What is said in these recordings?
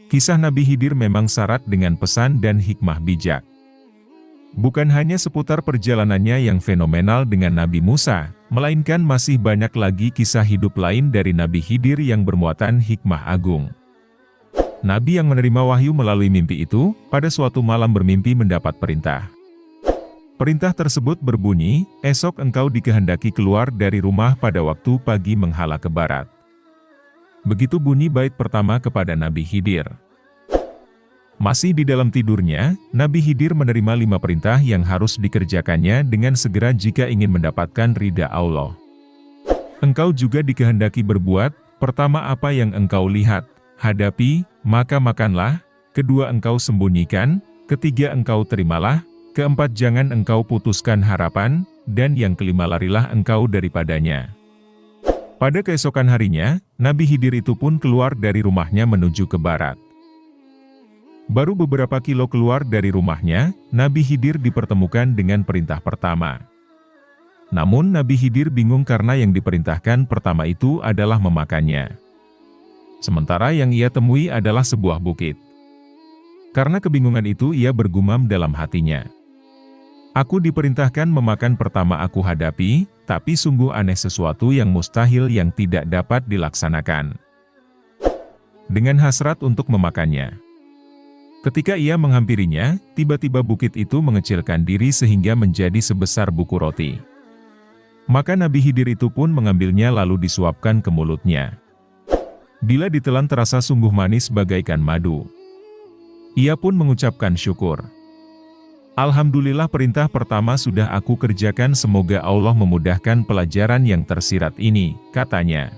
Kisah Nabi Khidir memang syarat dengan pesan dan hikmah bijak. Bukan hanya seputar perjalanannya yang fenomenal dengan Nabi Musa, melainkan masih banyak lagi kisah hidup lain dari Nabi Khidir yang bermuatan hikmah agung. Nabi yang menerima wahyu melalui mimpi itu, pada suatu malam bermimpi mendapat perintah. Perintah tersebut berbunyi, esok engkau dikehendaki keluar dari rumah pada waktu pagi menghala ke barat. Begitu bunyi bait pertama kepada Nabi Khidir. Masih di dalam tidurnya, Nabi Khidir menerima 5 perintah yang harus dikerjakannya dengan segera jika ingin mendapatkan ridha Allah. Engkau juga dikehendaki berbuat, pertama apa yang engkau lihat, hadapi, maka makanlah, kedua engkau sembunyikan, ketiga engkau terimalah, keempat jangan engkau putuskan harapan, dan yang kelima larilah engkau daripadanya. Pada keesokan harinya, Nabi Khidir itu pun keluar dari rumahnya menuju ke barat. Baru beberapa kilo keluar dari rumahnya, Nabi Khidir dipertemukan dengan perintah pertama. Namun Nabi Khidir bingung karena yang diperintahkan pertama itu adalah memakannya. Sementara yang ia temui adalah sebuah bukit. Karena kebingungan itu ia bergumam dalam hatinya. Aku diperintahkan memakan pertama aku hadapi, tapi sungguh aneh sesuatu yang mustahil yang tidak dapat dilaksanakan. Dengan hasrat untuk memakannya. Ketika ia menghampirinya, tiba-tiba bukit itu mengecilkan diri sehingga menjadi sebesar buku roti. Maka Nabi Khidir itu pun mengambilnya lalu disuapkan ke mulutnya. Bila ditelan terasa sungguh manis bagaikan madu. Ia pun mengucapkan syukur. Alhamdulillah perintah pertama sudah aku kerjakan, semoga Allah memudahkan pelajaran yang tersirat ini, katanya.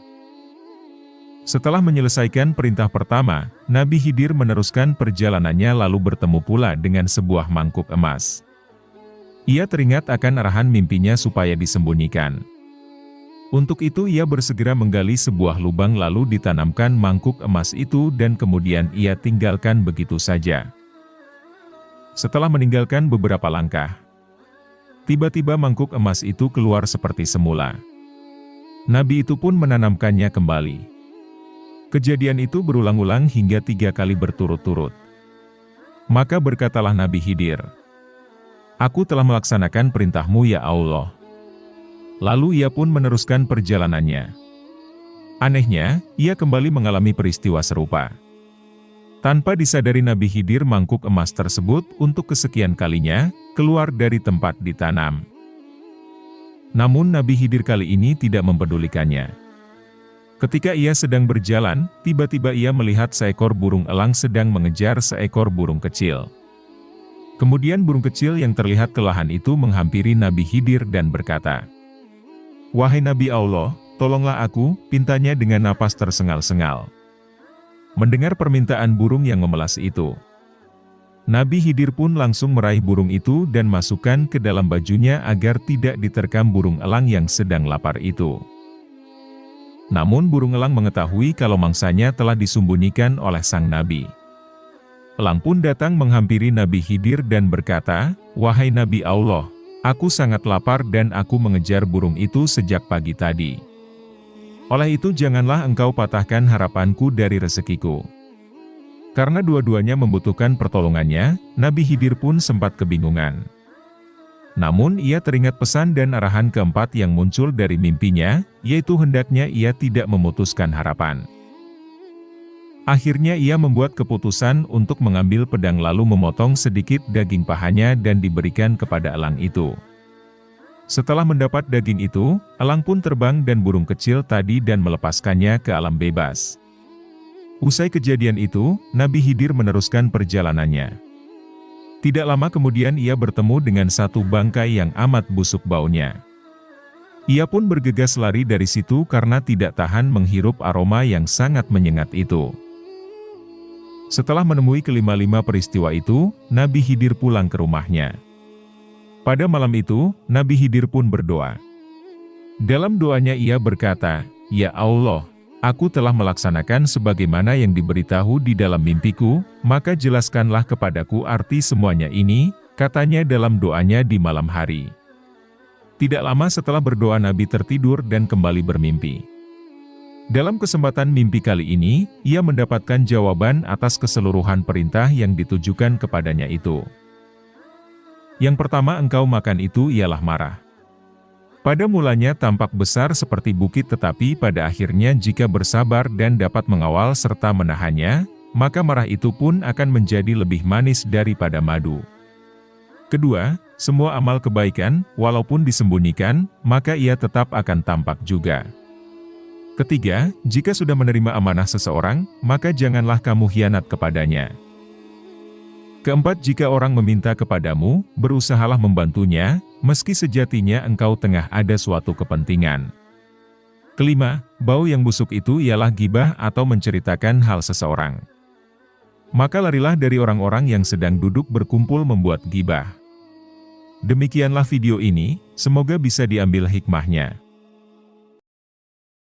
Setelah menyelesaikan perintah pertama, Nabi Khidir meneruskan perjalanannya lalu bertemu pula dengan sebuah mangkuk emas. Ia teringat akan arahan mimpinya supaya disembunyikan. Untuk itu ia bersegera menggali sebuah lubang lalu ditanamkan mangkuk emas itu dan kemudian ia tinggalkan begitu saja. Setelah meninggalkan beberapa langkah, tiba-tiba mangkuk emas itu keluar seperti semula. Nabi itu pun menanamkannya kembali. Kejadian itu berulang-ulang hingga 3 kali berturut-turut. Maka berkatalah Nabi Khidir, "Aku telah melaksanakan perintahmu ya Allah." Lalu ia pun meneruskan perjalanannya. Anehnya, ia kembali mengalami peristiwa serupa. Tanpa disadari Nabi Khidir, mangkuk emas tersebut untuk kesekian kalinya keluar dari tempat ditanam. Namun Nabi Khidir kali ini tidak mempedulikannya. Ketika ia sedang berjalan, tiba-tiba ia melihat seekor burung elang sedang mengejar seekor burung kecil. Kemudian burung kecil yang terlihat kelahan itu menghampiri Nabi Khidir dan berkata, "Wahai Nabi Allah, tolonglah aku," pintanya dengan napas tersengal-sengal. Mendengar permintaan burung yang memelas itu, Nabi Khidir pun langsung meraih burung itu dan masukkan ke dalam bajunya agar tidak diterkam burung elang yang sedang lapar itu. Namun burung elang mengetahui kalau mangsanya telah disembunyikan oleh sang Nabi. Elang pun datang menghampiri Nabi Khidir dan berkata, "Wahai Nabi Allah, aku sangat lapar dan aku mengejar burung itu sejak pagi tadi. Oleh itu janganlah engkau patahkan harapanku dari rezekiku." Karena dua-duanya membutuhkan pertolongannya, Nabi Khidir pun sempat kebingungan. Namun ia teringat pesan dan arahan keempat yang muncul dari mimpinya, yaitu hendaknya ia tidak memutuskan harapan. Akhirnya ia membuat keputusan untuk mengambil pedang lalu memotong sedikit daging pahanya dan diberikan kepada elang itu. Setelah mendapat daging itu, elang pun terbang dan burung kecil tadi dan melepaskannya ke alam bebas. Usai kejadian itu, Nabi Khidir meneruskan perjalanannya. Tidak lama kemudian ia bertemu dengan satu bangkai yang amat busuk baunya. Ia pun bergegas lari dari situ karena tidak tahan menghirup aroma yang sangat menyengat itu. Setelah menemui kelima-lima peristiwa itu, Nabi Khidir pulang ke rumahnya. Pada malam itu, Nabi Khidir pun berdoa. Dalam doanya ia berkata, "Ya Allah, aku telah melaksanakan sebagaimana yang diberitahu di dalam mimpiku, maka jelaskanlah kepadaku arti semuanya ini," katanya dalam doanya di malam hari. Tidak lama setelah berdoa Nabi tertidur dan kembali bermimpi. Dalam kesempatan mimpi kali ini, ia mendapatkan jawaban atas keseluruhan perintah yang ditujukan kepadanya itu. Yang pertama engkau makan itu ialah marah. Pada mulanya tampak besar seperti bukit, tetapi pada akhirnya jika bersabar dan dapat mengawal serta menahannya, maka marah itu pun akan menjadi lebih manis daripada madu. Kedua, semua amal kebaikan, walaupun disembunyikan, maka ia tetap akan tampak juga. Ketiga, jika sudah menerima amanah seseorang, maka janganlah kamu khianat kepadanya. Keempat, jika orang meminta kepadamu, berusahalah membantunya, meski sejatinya engkau tengah ada suatu kepentingan. Kelima, bau yang busuk itu ialah gibah atau menceritakan hal seseorang. Maka larilah dari orang-orang yang sedang duduk berkumpul membuat gibah. Demikianlah video ini, semoga bisa diambil hikmahnya.